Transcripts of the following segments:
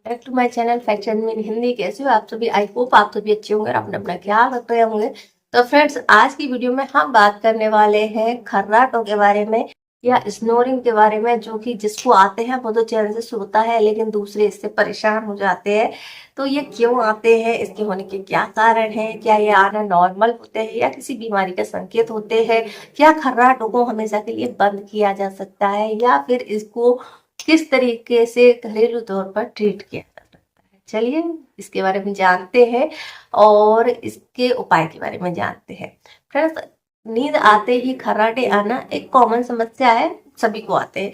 Back to my channel फैक्शन में हिंदी। कैसे हो आप सभी? आई होप आप सभी अच्छे होंगे और अपना अपना ख्याल रख रहे होंगे। तो फ्रेंड्स, आज की वीडियो में हम बात करने वाले हैं खर्राटों के बारे में या स्नोरिंग के बारे में, जो कि जिसको आते हैं वो तो चैन से सोता है, लेकिन दूसरे इससे परेशान हो जाते हैं। तो ये क्यों आते हैं, इसके होने के क्या कारण है, क्या ये आना नॉर्मल होते हैं या किसी बीमारी का संकेत होते हैं, क्या खर्राटों को हमेशा के लिए बंद किया जा सकता है या फिर इसको किस तरीके से घरेलू तौर पर ट्रीट किया जा सकता है। चलिए इसके बारे में जानते हैं और इसके उपाय के बारे में जानते हैं। फ्रेंड्स, नींद आते ही खर्राटे आना एक कॉमन समस्या है, सभी को आते हैं।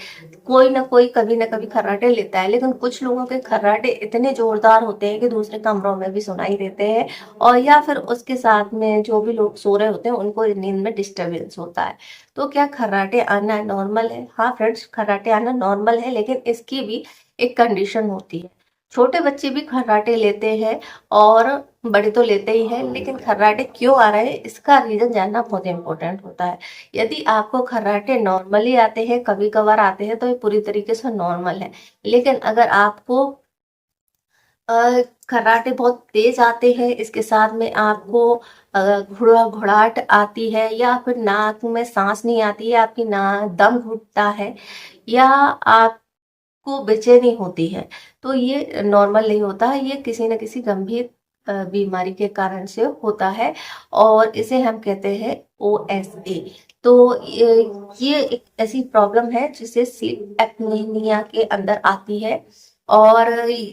कोई ना कोई कभी ना कभी खर्राटे लेता है, लेकिन कुछ लोगों के खर्राटे इतने जोरदार होते हैं कि दूसरे कमरों में भी सुनाई देते हैं, और या फिर उसके साथ में जो भी लोग सो रहे होते हैं उनको नींद में डिस्टरबेंस होता है। तो क्या खर्राटे आना नॉर्मल है? हाँ फ्रेंड्स, खर्राटे आना नॉर्मल है, लेकिन इसकी भी एक कंडीशन होती है। छोटे बच्चे भी खर्राटे लेते हैं और बड़े तो लेते ही हैं, लेकिन खर्राटे क्यों आ रहे हैं इसका रीजन जानना बहुत इंपॉर्टेंट होता है। यदि आपको खर्राटे नॉर्मली आते हैं, कभी कभार आते हैं, तो ये पूरी तरीके से नॉर्मल है। लेकिन अगर आपको खर्राटे बहुत तेज आते हैं, इसके साथ में आपको घुड़ाहट आती है, या फिर नाक में सांस नहीं आती है, आपकी ना दम घुटता है, या आपको बेचैनी होती है, तो ये नॉर्मल नहीं होता है। ये किसी न किसी गंभीर बीमारी के कारण से होता है, और इसे हम कहते हैं OSA। तो ये एक ऐसी प्रॉब्लम है जिसे स्लीप एपनिया के अंदर आती है। और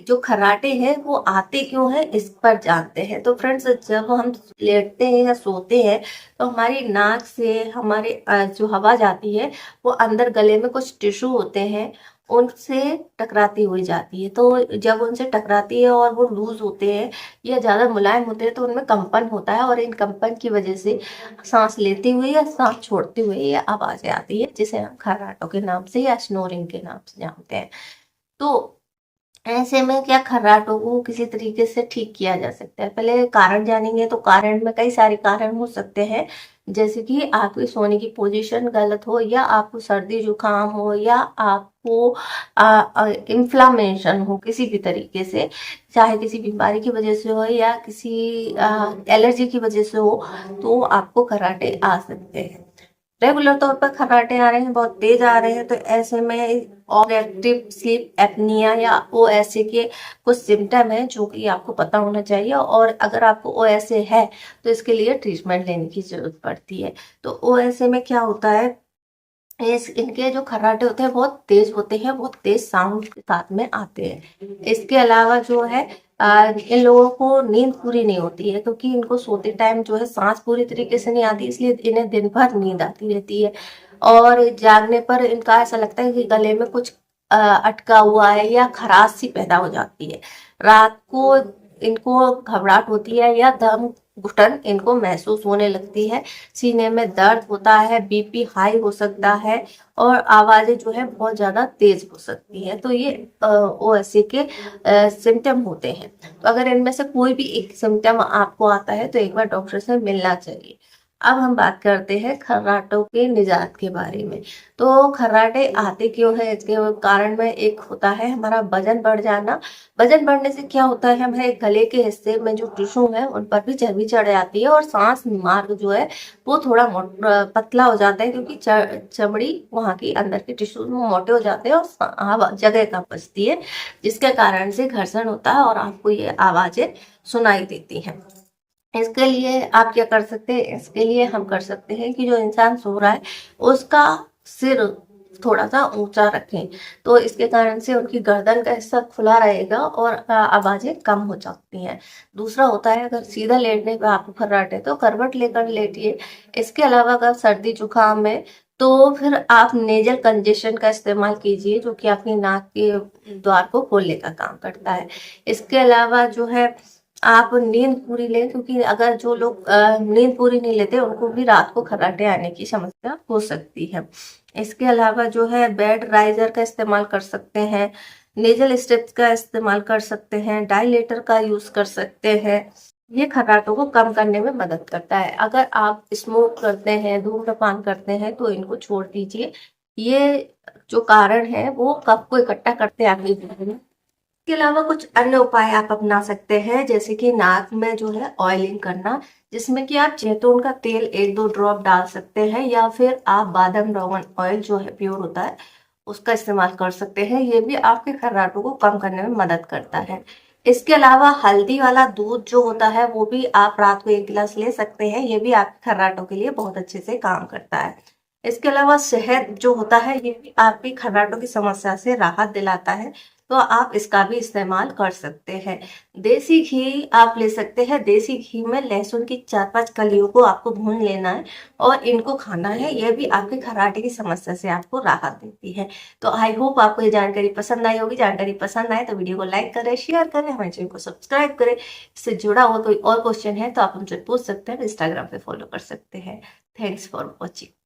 जो खर्राटे हैं वो आते क्यों हैं इस पर जानते हैं। तो फ्रेंड्स, जब हम लेटते हैं या सोते हैं तो हमारी नाक से हमारे जो हवा जाती है वो अंदर गले में कुछ टिश्यू होते हैं, उनसे टकराती हुई जाती है। तो जब उनसे टकराती है और वो लूज होते हैं या ज़्यादा मुलायम होते हैं तो उनमें कंपन होता है, और इन कंपन की वजह से सांस लेते हुए या सांस छोड़ते हुए ये आवाज़ें आती है, जिसे हम खर्राटों के नाम से या स्नोरिंग के नाम से जानते हैं। तो ऐसे में क्या खर्राटों को किसी तरीके से ठीक किया जा सकता है? पहले कारण जानेंगे। तो कारण में कई सारे कारण हो सकते हैं, जैसे कि आपकी सोने की पोजीशन गलत हो, या आपको सर्दी जुकाम हो, या आपको इन्फ्लामेशन हो किसी भी तरीके से, चाहे किसी बीमारी की वजह से हो या किसी एलर्जी की वजह से हो, तो आपको खर्राटे आ सकते हैं। रेगुलर तौर पर खर्राटे आ रहे हैं, बहुत तेज आ रहे हैं, तो ऐसे में ऑब्स्ट्रक्टिव स्लीप एपनिया या OSA के कुछ सिम्टम है जो कि आपको पता होना चाहिए। और अगर आपको OSA है तो इसके लिए ट्रीटमेंट लेने की जरूरत पड़ती है। तो OSA में क्या होता है, इनके जो खर्राटे होते हैं बहुत तेज होते हैं, बहुत तेज साउंड के साथ में आते हैं। इसके अलावा जो है इन लोगों को नींद पूरी नहीं होती है, क्योंकि इनको सोते टाइम जो है सांस पूरी तरीके से नहीं आती, इसलिए इन्हें दिन भर नींद आती रहती है। और जागने पर इनका ऐसा लगता है कि गले में कुछ अटका हुआ है, या खराश सी पैदा हो जाती है। रात को इनको घबराहट होती है या दम घुटन इनको महसूस होने लगती है, सीने में दर्द होता है, BP हाई हो सकता है, और आवाजें जो है बहुत ज्यादा तेज हो सकती है। तो ये OSA के सिम्टम होते हैं। तो अगर इनमें से कोई भी एक सिम्टम आपको आता है तो एक बार डॉक्टर से मिलना चाहिए। अब हम बात करते हैं खर्राटों के निजात के बारे में। तो खर्राटे आते क्यों है, इसके कारण में एक होता है हमारा वजन बढ़ जाना। वजन बढ़ने से क्या होता है, हमारे गले के हिस्से में जो टिश्यू है उन पर भी चर्बी चढ़ जाती है, और सांस मार्ग जो है वो थोड़ा पतला हो जाता है, क्योंकि चमड़ी वहाँ की अंदर के टिश्यू मोटे हो जाते हैं और हवा जगह कम बचती है, जिसके कारण से घर्षण होता है और आपको ये आवाजें सुनाई देती हैं। इसके लिए आप क्या कर सकते हैं, इसके लिए हम कर सकते हैं कि जो इंसान सो रहा है उसका सिर थोड़ा सा ऊंचा रखें, तो इसके कारण से उनकी गर्दन का हिस्सा खुला रहेगा और आवाजें कम हो जाती हैं। दूसरा होता है, अगर सीधा लेटने पे आपको खर्राटे तो करवट लेकर लेटिए। इसके अलावा अगर सर्दी जुकाम है तो फिर आप नेजल कंजेशन का इस्तेमाल कीजिए, जो कि आपकी नाक के द्वार को खोलने का काम करता है। इसके अलावा जो है आप नींद पूरी लें, क्योंकि अगर जो लोग नींद पूरी नहीं लेते उनको भी रात को खर्राटे आने की समस्या हो सकती है। इसके अलावा जो है बेड राइजर का इस्तेमाल कर सकते हैं, नेजल स्ट्रिप्स का इस्तेमाल कर सकते हैं, डायलेटर का यूज कर सकते हैं। ये खर्राटों को कम करने में मदद करता है। अगर आप स्मोक करते हैं, धूम्रपान करते हैं, तो इनको छोड़ दीजिए। ये जो कारण है वो कफ को इकट्ठा करते हैं आपके जीवन में, इसके अलावा कुछ अन्य उपाय आप अपना सकते हैं, जैसे कि नाक में जो है ऑयलिंग करना, जिसमें कि आप जैतून का तेल 1-2 ड्रॉप डाल सकते हैं, या फिर आप बादाम रोगन ऑयल जो है प्योर होता है उसका इस्तेमाल कर सकते हैं। ये भी आपके खर्राटों को कम करने में मदद करता है। इसके अलावा हल्दी वाला दूध जो होता है वो भी आप रात को 1 गिलास ले सकते हैं, ये भी आपके खर्राटों के लिए बहुत अच्छे से काम करता है। इसके अलावा शहद जो होता है ये भी आपकी खर्राटों की समस्या से राहत दिलाता है, तो आप इसका भी इस्तेमाल कर सकते हैं। देसी घी आप ले सकते हैं, देसी घी में लहसुन की 4-5 कलियों को आपको भून लेना है और इनको खाना है, यह भी आपके खर्राटे की समस्या से आपको राहत देती है। तो आई होप आपको ये जानकारी पसंद आई होगी। जानकारी पसंद आए तो वीडियो को लाइक करें, शेयर करें, हमारे चैनल को सब्सक्राइब करें। इससे जुड़ा हुआ कोई और क्वेश्चन है तो आप हमसे पूछ सकते हैं, इंस्टाग्राम पे फॉलो कर सकते हैं। Thanks for watching.